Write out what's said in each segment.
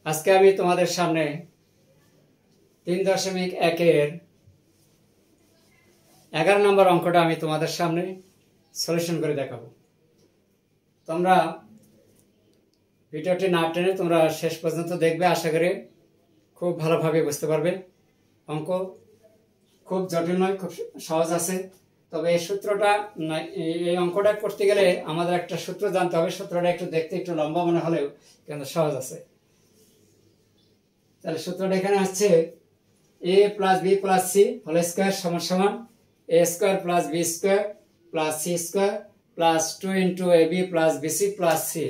আজকে আমি তোমাদের সামনে 3.1-এর 11 নম্বর অঙ্কটা আমি তোমাদের সামনে সলিউশন করে দেখাবো। তোমরা ভিডিওটি না টেনে তোমরা শেষ পর্যন্ত দেখবে, আশা করি খুব ভালোভাবে বুঝতে পারবে। অঙ্ক খুব জটিল নয়, খুব সহজ আছে। তবে এই সূত্রটা এই অঙ্কটা করতে গেলে আমাদের একটা সূত্র জানতে হবে। সূত্রটা একটু দেখতে একটু লম্বা মনে হলেও কিন্তু সহজ আছে। তাহলে সূত্রটা এখানে আসছে a plus B plus C whole square সমান সমান a square plus B square plus C square plus 2 into A B plus BC plus C.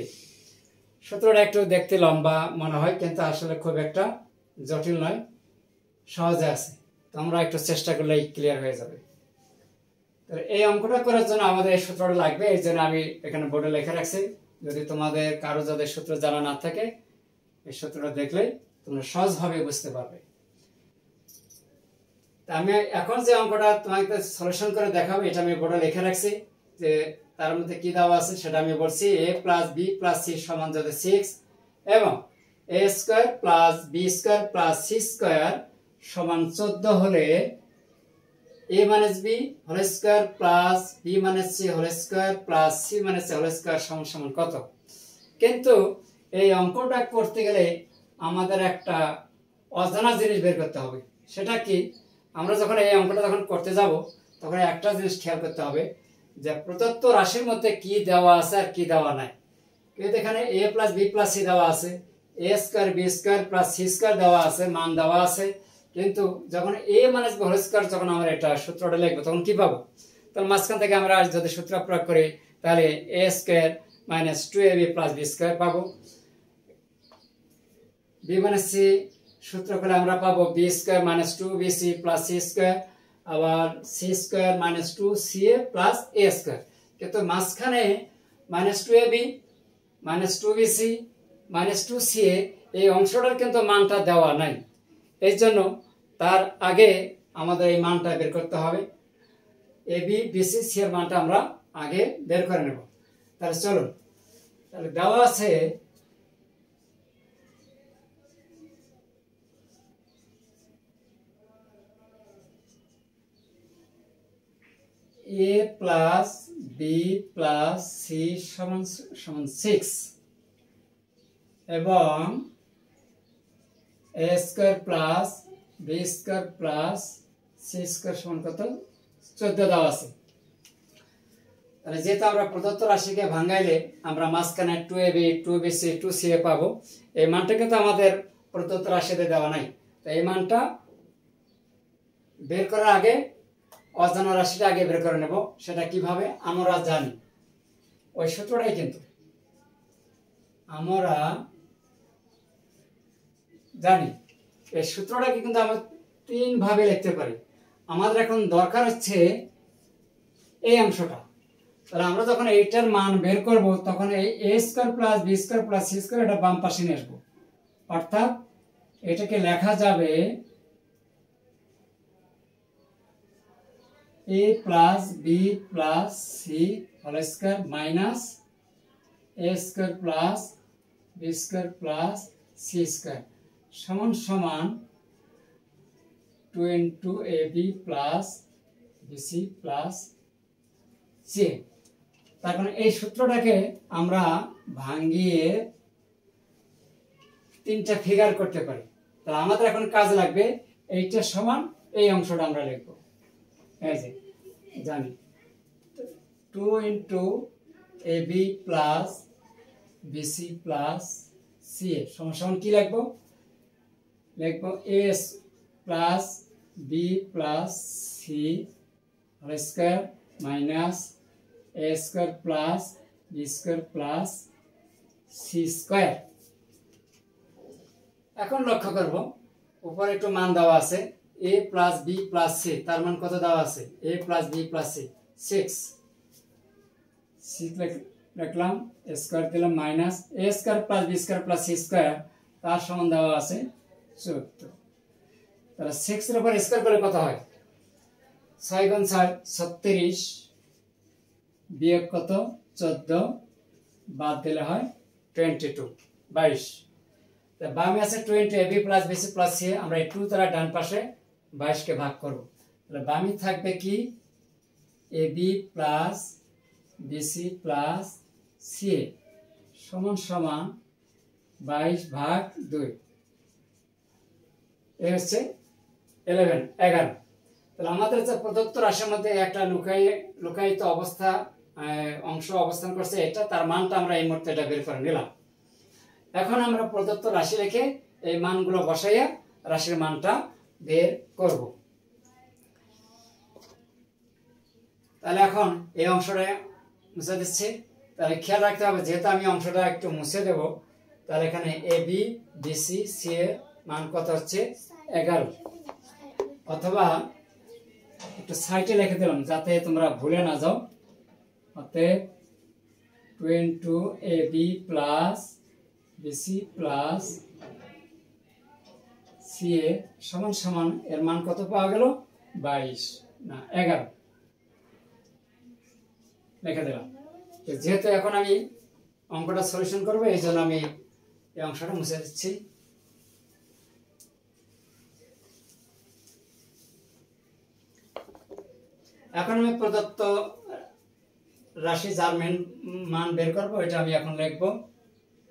সূত্রটা একটু দেখতে লম্বা মনে হয়, কিন্তু আসলে খুব একটা জটিল নয়, সহজে আছে। তোমরা একটু চেষ্টা করলেই ক্লিয়ার হয়ে যাবে। তাহলে এই অঙ্কটা করার জন্য আমাদের এই সূত্রটা লাগবে, এই জন্য আমি এখানে বোর্ডে লিখে রাখছি। যদি তোমাদের কারো যাদের সূত্র জানা না থাকে, এই সূত্রটা দেখলেই তোমরা সহজভাবে বুঝতে পারবে। আমি এখন যে অঙ্কটা তোমাকে সলিউশন করে দেখাবো, এটা আমি বোর্ডে লিখে রাখছি যে তার মধ্যে কি দেওয়া আছে সেটা আমি বলছি। a plus B plus C সমান যদি 6 এবং a square plus B square plus C square সমান 14 হলে a minus B whole square plus B minus C whole square plus C minus C whole square সমান সমান কত? কিন্তু এই অঙ্কটা করতে গেলে আমাদের একটা অজানা জিনিস বের করতে হবে। সেটা কি? আমরা যখন এই অঙ্কটা যখন করতে যাব তখন একটা জিনিস খেয়াল করতে হবে যে প্রদত্ত রাশির মধ্যে কি দেওয়া আছে আর কি দেওয়া নাই। কিন্তু এখানে a plus B plus C দেওয়া আছে, a square B square plus C square দেওয়া আছে, মান দেওয়া আছে। কিন্তু যখন a minus B whole square যখন আমরা এটা সূত্রটা লিখবো তখন কি পাবো? তখন মাঝখান থেকে আমরা যদি সূত্র প্রয়োগ করি তাহলে a square minus 2ab plus B square পাবো। বি মাইনাস সি সূত্র করলে আমরা পাবো B square minus 2bc plus C square, আবার C square minus 2ca plus a square. কিন্তু মাঝখানে minus 2ab minus 2bc minus 2ca এই অংশটার কিন্তু মানটা দেওয়া নাই। এই জন্য তার আগে আমাদের এই মানটা বের করতে হবে। ab bc c এর মানটা আমরা আগে বের করে নেব। তাহলে চলুন, তাহলে দেওয়া আছে a plus B plus C সমান সমান 6 এবং a square plus B square plus C square সমান কত? 14 দেওয়া আছে। তাহলে যেহেতু আমরা প্রদত্ত রাশিকে ভাঙাইলে আমরা মাঝখানে 2ab 2bc 2ca পাবো। এই মানটা কিন্তু আমাদের প্রদত্ত রাশিতে দেওয়া নাই। তাই এই মানটা বের করার আগে অজানা রাশিটা আগে বের করে নেব। সেটা কিভাবে আমরা জানি, ওই সূত্রটাই কিন্তু আমরা জানি। এই সূত্রটাকে কিন্তু আমরা 3 ভাবে লিখতে পারি। আমাদের এখন দরকার হচ্ছে এই অংশটা। তাহলে আমরা যখন এইটার মান বের করব তখন এই a square plus B square plus C square এটা বাম পাশে নিয়ে আসবো। অর্থাৎ এটাকে লেখা যাবে a plus B plus C whole square minus a square plus B square plus C square সমান সমান 2 into A B plus BC plus C. তার মানে এই সূত্রটাকে আমরা ভাঙিয়ে 3টা ফিগার করতে পারি। তাহলে আমাদের এখন কাজ লাগবে এইটা সমান এই অংশটা আমরা লিখবো। এই যে জানি 2 into A B plus BC plus C সমান সমান কি লিখবো? লিখবো a plus B plus C whole square minus a square plus B square plus C square. এখন লক্ষ্য করব উপরে একটু মান দেওয়া আছে a plus B plus C, তার মান কত দেওয়া আছে? a plus B plus C 6 লিখলাম, স্কয়ার দিলাম minus a square plus B square plus C square তার সমান দেওয়া আছে 14। তাহলে 6 এর উপর স্কয়ার করলে কত হয়? 6 গুণ 6 36 বিয়োগ কত? 14 বাদ দিলে হয় 22। বামে আছে 20 ab plus BC plus C, আমরা এই 2 দ্বারা ডান পাশে 22 কে ভাগ করব। তাহলে বামে থাকবে কি ab plus BC plus C সমান সমান 22 ভাগ 2, এই হচ্ছে 11। তাহলে আমাদের যে প্রদত্ত রাশির মধ্যে একটা লুকায়িত অংশ অবস্থান করছে, এটা তার মানটা আমরা এই মুহূর্তে এটা বের করে নিলাম। এখন আমরা প্রদত্ত রাশি রেখে এই মানগুলো বসাইয়া রাশির মানটা বের করব। তাহলে এখন এই অংশটা মুছে দিচ্ছি। তাহলে খেয়াল রাখতে হবে, যেহেতু আমি অংশটা একটু মুছে দেব, তাহলে এখানে এ বি বিসি সি এর মান কত হচ্ছে 11, অথবা একটু সাইডে লিখে দিলাম যাতে তোমরা ভুলে না যাও। অতএব 22 ab plus BC plus C A সমান সমান এর মান কত পাওয়া গেল 22 না 11 লিখে দিলাম। যেহেতু এখন আমি অঙ্কটা সলিউশন করবো, এই জন্য আমি এই অংশটা মুছে দিচ্ছি। এখন আমি প্রদত্ত রাশি যার মান বের করবো, এটা আমি এখন লিখবো।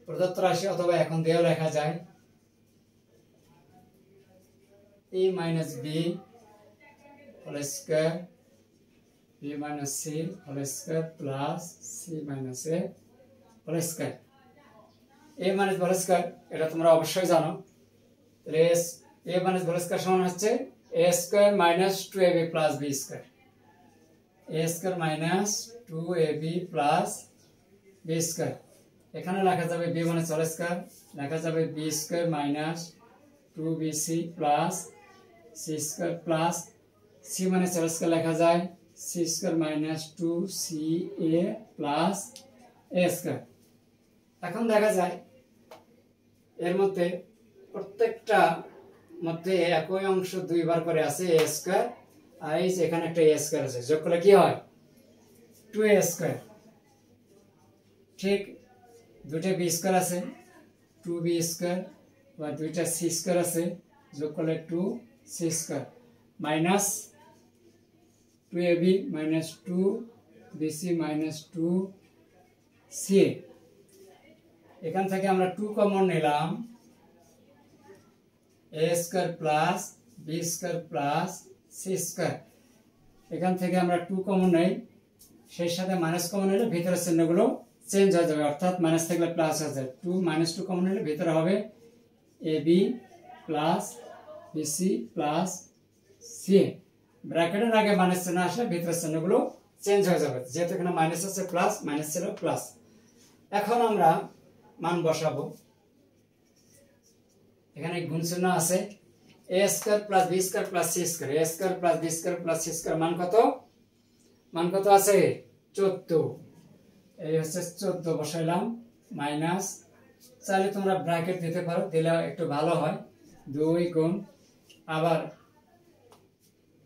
প্রদত্ত রাশি অথবা এখন দিয়েও লেখা যায় a minus B whole square B minus C whole square plus C minus A whole square. a minus whole square এটা তোমরা অবশ্যই জানো। তাহলে a মাইনাস হোল স্কয়ার সমান হচ্ছে a square minus 2ab plus b square, a square minus 2ab plus b square. এখানে লেখা যাবে b মাইনাস হোল স্কয়ার, লেখা যাবে b square minus 2bc plus c square plus c minus whole square লেখা যায় c square minus 2ca plus a square. এখন দেখা যায় এর মধ্যে প্রত্যেকটা মধ্যে একই অংশ দুইবার করে আছে a স্কয়ার, আর এই যে এখানে একটা a স্কয়ার আছে, যোগ করলে কি হয় 2a স্কয়ার। ঠিক দুটো b স্কয়ার আছে 2b স্কয়ার, বা দুইটা c স্কয়ার আছে, যোগ করলে 2c square minus 2ab minus 2bc minus 2ca। এখান থেকে আমরা 2 কমন নিলাম, a square plus b square plus c square. এখান থেকে আমরা 2 কমন নেই, সেই সাথে মাইনাস কমন নিলে ভিতরের চিহ্নগুলো চেঞ্জ হয়ে যাবে, অর্থাৎ মাইনাস থাকলে প্লাস হয়ে যাবে। 2 মাইনাস 2 কমন নিলে ভিতরে হবে ab plus bc plus ca। ব্র্যাকেটের আগে মাইনাস চিহ্ন আসলে ভিতরের চিহ্নগুলো চেঞ্জ হয়ে যাবে, যেহেতু এখানে মাইনাস আছে প্লাস, মাইনাস ছিল প্লাস। এখন আমরা মান বসাবো। এখানে গুণ চিহ্ন আছে, a square plus b square plus c square, a square plus b square plus c square মান কত? মান কত আছে 14। এই হচ্ছে 14 বসাইলাম, মাইনাস, চাইলে তোমরা ব্র্যাকেট দিতে পারো, দিলে একটু ভালো হয়, 2 গুণ আবার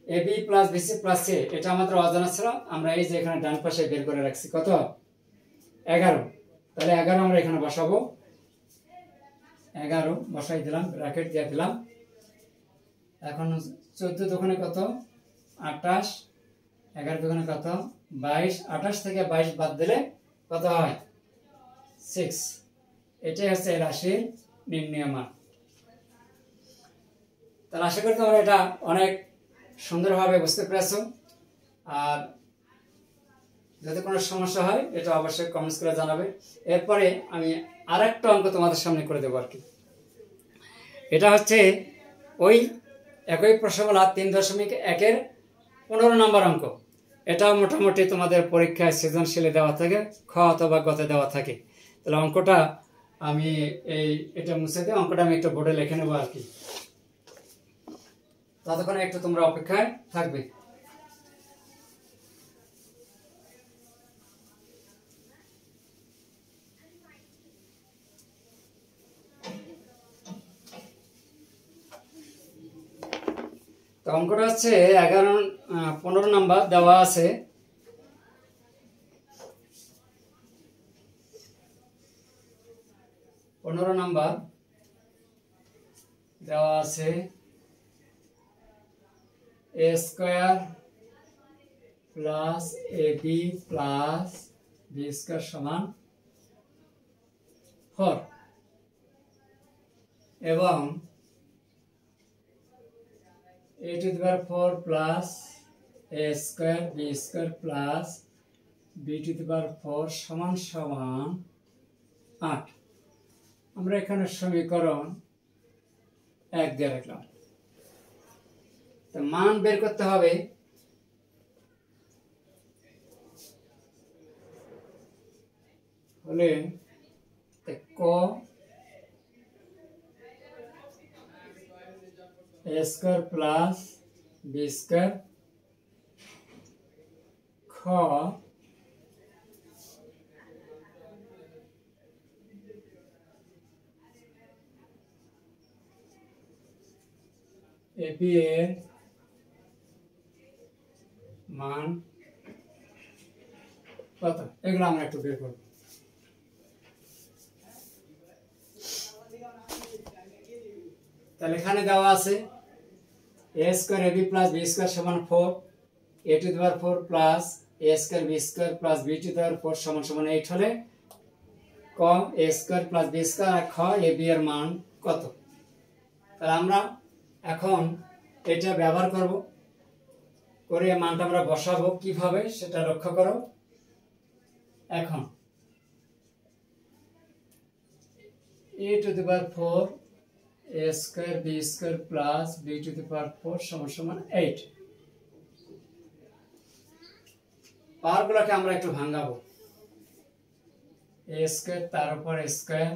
ab plus bc plus c, এটা আমাদের অজানা ছিল, আমরা এই যে এখানে ডান পাশে বের করে রাখছি কত 11। তাহলে 11 আমরা এখানে বসাবো, 11 বসাই দিলাম, ব্র্যাকেট দিয়ে দিলাম। এখন 14 দোকানে কত 28, 11 দোকানে কত 22, 28 থেকে 22 বাদ দিলে কত হয় 6। এটাই হচ্ছে এই রাশির নির্ণয় মান। তাহলে আশা করি তোমরা এটা অনেক সুন্দরভাবে বুঝতে পেরেছো। আর যদি কোনো সমস্যা হয় এটা অবশ্যই কমেন্টস করে জানাবে। এরপরে আমি আরেকটা অঙ্ক তোমাদের সামনে করে দেবো আর কি। এটা হচ্ছে ওই একই প্রশ্নমালা 3.1-এর 15 নম্বর অঙ্ক। এটা মোটামুটি তোমাদের পরীক্ষায় সৃজনশীলে দেওয়া থাকে, খ অথবা গতে দেওয়া থাকে। তাহলে অঙ্কটা আমি এটা মুছে দিয়ে অঙ্কটা আমি একটু বোর্ডে লিখে নেবো আর কি, ততক্ষণে একটু তোমরা অপেক্ষায় থাকবে। তো অঙ্কটা হচ্ছে 15 নাম্বার দেওয়া আছে। দেওয়া আছে এ স্কয়ার প্লাস এ বি প্লাস বি স্কয়ার সমান 4 এবং a to the power 4 plus a square b square plus b to the power 4 সমান সমান 8। আমরা এখানে সমীকরণ 1 দিয়ে রাখলাম। তো মান বের করতে হবে হলে ক a square plus b square খ ab এর মান কত এগুলো আমরা একটু বের করব। তাহলে এখানে দেওয়া আছে a square ab plus b square সমান 4 a to the power 4 plus a square b square plus b to the power 4 সমান সমান 8 হলে ক a square plus b square আর খ ab এর মান কত। তাহলে আমরা এখন এটা ব্যবহার করব করে মানটা আমরা বসাবো কিভাবে সেটা লক্ষ্য করো। এখন a to the power 4 a square b square plus b to the power 4 সমান সমান 8। পাওয়ারগুলোকে আমরা একটু ভাঙাবো। a স্কয়ার তার উপর square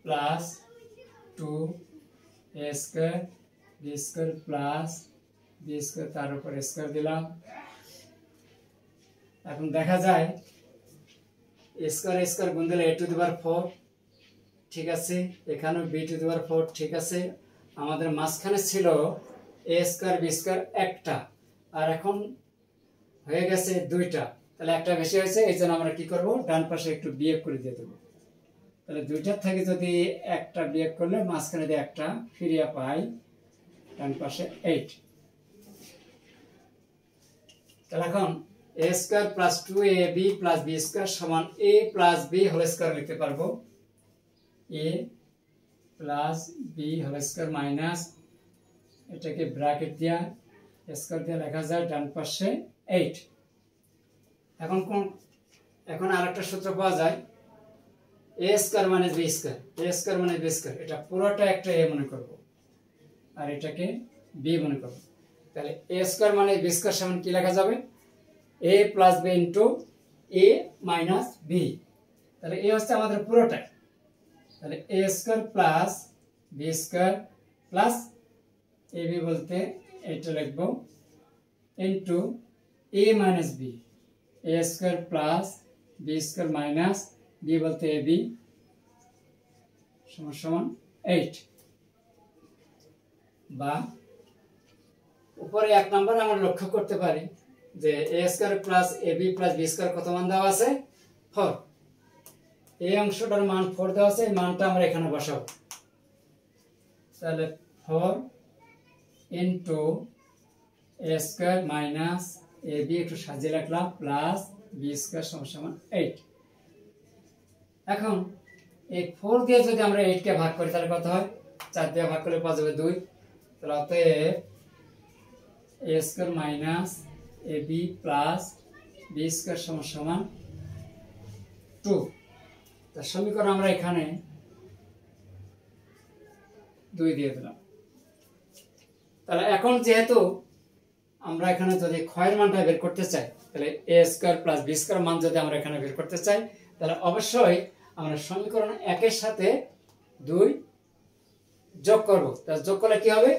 plus 2 a square b square plus b square তার উপর স্কয়ার দিলাম। এখন দেখা যায় স্কয়ার স্কয়ার গুণ দিলে a টু দি পাওয়ার 4 ঠিক আছে, এখানেও b টু দি পাওয়ার 4 ঠিক আছে। আমাদের মাঝখানে ছিল a স্কয়ার b স্কয়ার একটা, আর এখন হয়ে গেছে দুইটা, তাহলে একটা বেশি হয়েছে, এই জন্য আমরা কি করব ডান পাশে একটু বিয়োগ করে দিয়ে দেবো। তাহলে দুইটার থেকে যদি একটা বিয়োগ করলে মাঝখানে দিয়ে একটা ফিরিয়ে পাই, ডান পাশে 8। তাহলে এখন a square plus 2ab plus b square সমান a plus b whole square লিখতে পারবো। a plus b whole square minus এটাকে ব্র্যাকেট দিয়া স্কয়ার দিয়ে লেখা যায় ডান পাশে 8। এখন আরেকটা সূত্র পাওয়া যায় a square minus b square, a square minus b square, এটা পুরোটা একটা a মনে করব আর এটাকে b মনে করব। তাহলে a square minus b square সমান কি লেখা যাবে a plus b into a minus b। তাহলে a হচ্ছে আমাদের পুরোটাই, তাহলে a square plus b square plus ab বলতে এটা লিখব into a minus b, a square plus b square minus b বলতে ab সমান সমান 8। বা উপরে এক নম্বরে আমরা লক্ষ্য করতে পারি যে a square plus ab plus b square কত মান দেওয়া আছে 4। এই অংশটার মান 4 দেওয়া আছে, এই মানটা আমরা এখানে বসাবো। তাহলে 4 into a square minus ab একটু সাজিয়ে রাখলাম প্লাস b স্কয়ার সমান সমান 8। এখন এই 4 দিয়ে যদি আমরা 8 কে ভাগ করি তাহলে কত হয়, 4 দিয়ে ভাগ করলে পাওয়া যাবে 2। তাহলে অতএব a square minus ab plus b square সমান সমান 2। তার সমীকরণ আমরা এখানে 2 দিয়ে দিলাম। তাহলে এখন যেহেতু আমরা এখানে যদি ক্ষয়ের মানটা বের করতে চাই, তাহলে a square plus b square মান যদি আমরা এখানে বের করতে চাই, তাহলে অবশ্যই আমরা সমীকরণ 1 এর সাথে 2 যোগ করব। তাহলে যোগ করলে কি হবে,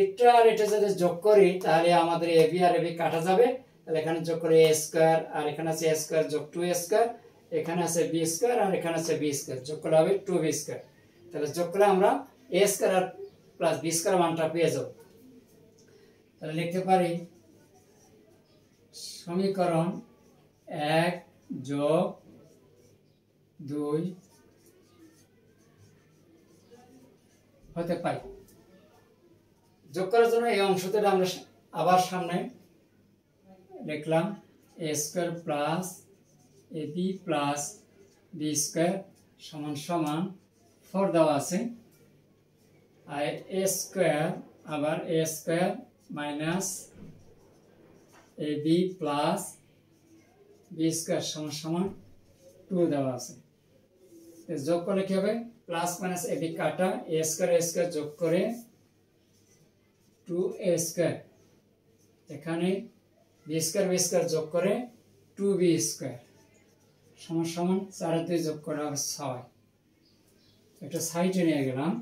এটা আর এটা যদি যোগ করি তাহলে আমাদের ab আর ab কাটা যাবে। তাহলে এখানে যোগ করে a স্কয়ার আর এখানে আছে a স্কয়ার যোগ 2a স্কয়ার, এখানে আছে b স্কয়ার আর এখানে আছে b স্কয়ার, যোগ করলে হবে 2b স্কয়ার। তাহলে যোগ করলে আমরা a স্কয়ার আর প্লাস b স্কয়ার মানটা পেয়ে যাব। তাহলে লিখতে পারি সমীকরণ 1 যোগ 2 হতে পারে যোগ করার জন্য এই অংশটা আমরা আবার সামনে লিখলাম এ স্কোয়ার প্লাস এ বি প্লাস বি স্কোয়ার সমান সমান 4 দেওয়া আছে, আর এ স্কোয়ার আবার এ স্কোয়ার মাইনাস এ বি প্লাস বি স্কোয়ার সমান সমান 2 দেওয়া আছে। যোগ করলে কি হবে, প্লাস মাইনাস এ বি কাটা, এ স্কোয়ার যোগ করে 2a স্কোয়ার, এখানে বি স্কোয়ার যোগ করে 2b স্কোয়ার সমান সমান 4 আর 2 যোগ করা হবে 6। একটা সাইডে নিয়ে গেলাম।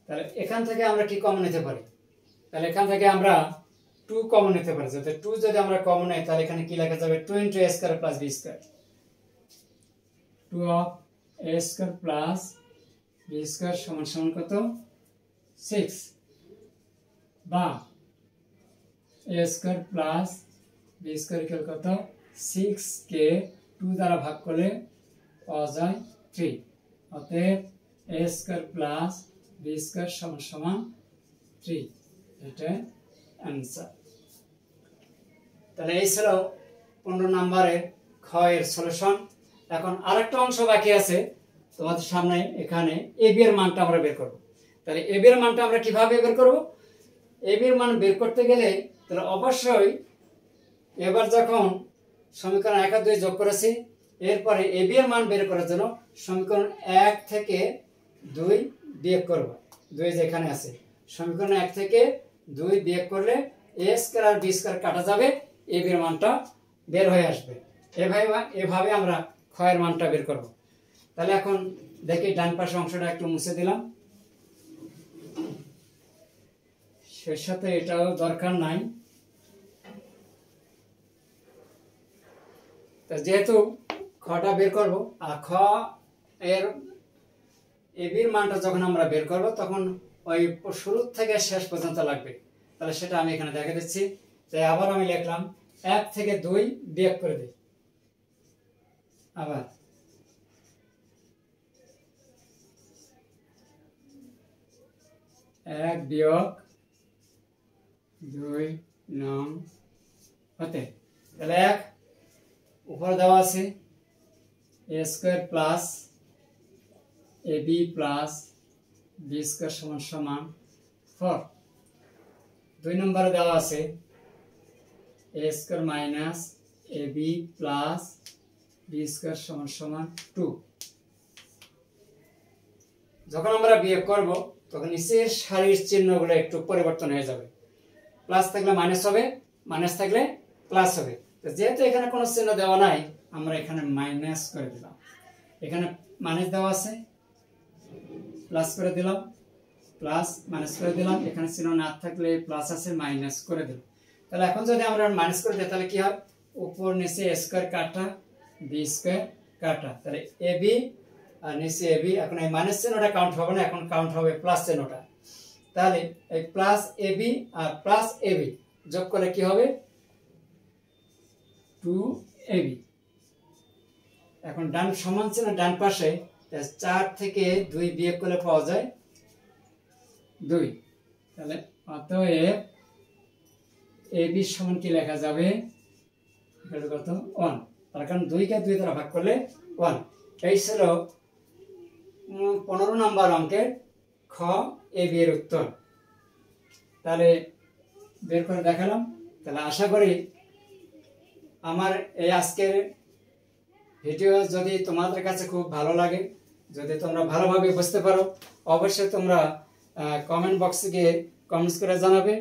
তাহলে এখান থেকে আমরা কি কমন নিতে পারি, তাহলে এখান থেকে আমরা 2 কমন নিতে পারি। যাতে 2 যদি আমরা কমন নেই তাহলে এখানে কি লেখা যাবে, 2 × a square plus B square, 2 of a square plus B square সমান সমান কত, 6, বা a square plus B square equal কত, 6 কে 2 দ্বারা ভাগ করলে পাওয়া যায় 3। অতএব a square plus B square সমান সমান 3, এটা অ্যান্সার। তাহলে এই ছিল 15 নম্বরের খ এর সলিউশন। এখন আরেকটা অংশ বাকি আছে তোমাদের সামনে, এখানে এ বি এর মানটা আমরা বের করব। তাহলে এ বি এর মানটা আমরা কিভাবে বের করব, এ বি এর মান বের করতে গেলে তাহলে অবশ্যই এবার যখন সমীকরণ 1 আর 2 যোগ করেছি, এরপরে এ বি এর মান বের করার জন্য সমীকরণ 1 থেকে 2 বিয়োগ করব। 2 যেখানে আছে, সমীকরণ 1 থেকে 2 বিয়োগ করলে এ স্কয়ার আর বি স্কয়ার কাটা যাবে, এ বি এর মানটা বের হয়ে আসবে। এভাবে আমরা খ এর মানটা বের করব। তাহলে এখন দেখি ডান পাশে অংশটা একটু মুছে দিলাম, এর সাথে এটাও দরকার নাই। যেহেতু খটা বের করব, আর খ এর এ বির মানটা যখন আমরা বের করব তখন ওই শুরু থেকে শেষ পর্যন্ত লাগবে। তাহলে সেটা আমি এখানে দেখে দিচ্ছি। তাই আবার আমি লিখলাম 1 থেকে 2 বিয়োগ করে দিই, আবার 1 বিয়োগ 2 নং হতে, তাহলে 1 উপরে দেওয়া আছে এ স্কোয়ার প্লাস এ বি প্লাস বি স্কোয়ার সমান সমান 4। 2 নম্বরে দেওয়া আছে এ স্কোয়ার মাইনাস এ বি প্লাস বি স্কোয়ার সমান সমান 2। যখন আমরা বিয়োগ করব তখন নিচের সারির চিহ্নগুলো একটু পরিবর্তন হয়ে যাবে, প্লাস থাকলে মাইনাস হবে, মাইনাস থাকলে প্লাস হবে। যেহেতু এখানে কোনো চিহ্ন দেওয়া নাই, আমরা এখানে মাইনাস করে দিলাম। এখানে মাইনাস দেওয়া আছে, প্লাস করে দিলাম, প্লাস মাইনাস করে দিলাম। এখানে চিহ্ন না থাকলে প্লাস আছে, মাইনাস করে দিলাম। তাহলে এখন যদি আমরা মাইনাস করে দিই তাহলে কি হয়, উপর নিচে এ স্কোয়ার কাটা বি স্কোয়ার কাটা, তাহলে এ বি আর নিচে এ বি। এখন এই মাইনাস চিহ্নটা কাউন্ট হবে না, এখন কাউন্ট হবে প্লাস চিহ্নটা। তাহলে এই plus A B R plus A B যোগ করে কি হবে, 2ab। এখন ডান সমান চিহ্ন ডান পাশে 4 থেকে 2 বিয়োগ করলে পাওয়া যায় 2। তাহলে অতএব ab সমান কি লেখা যাবে, কত 1, তার কারণ 2 কে 2 দ্বারা ভাগ করলে 1। এই ছিল 15 নম্বর অঙ্কের খ এ বি এর উত্তর। তাহলে বের করে দেখালাম। তাহলে আশা করি আমার এই আজকের ভিডিও যদি তোমাদের কাছে খুব ভালো লাগে, যদি তোমরা ভালোভাবে বুঝতে পারো, অবশ্যই তোমরা কমেন্ট বক্সে গিয়ে কমেন্টস করে জানাবে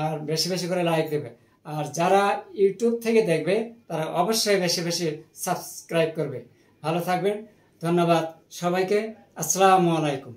আর বেশি বেশি করে লাইক দেবে। আর যারা ইউটিউব থেকে দেখবে তারা অবশ্যই বেশি বেশি সাবস্ক্রাইব করবে। ভালো থাকবেন, ধন্যবাদ সবাইকে, আসসালামু আলাইকুম।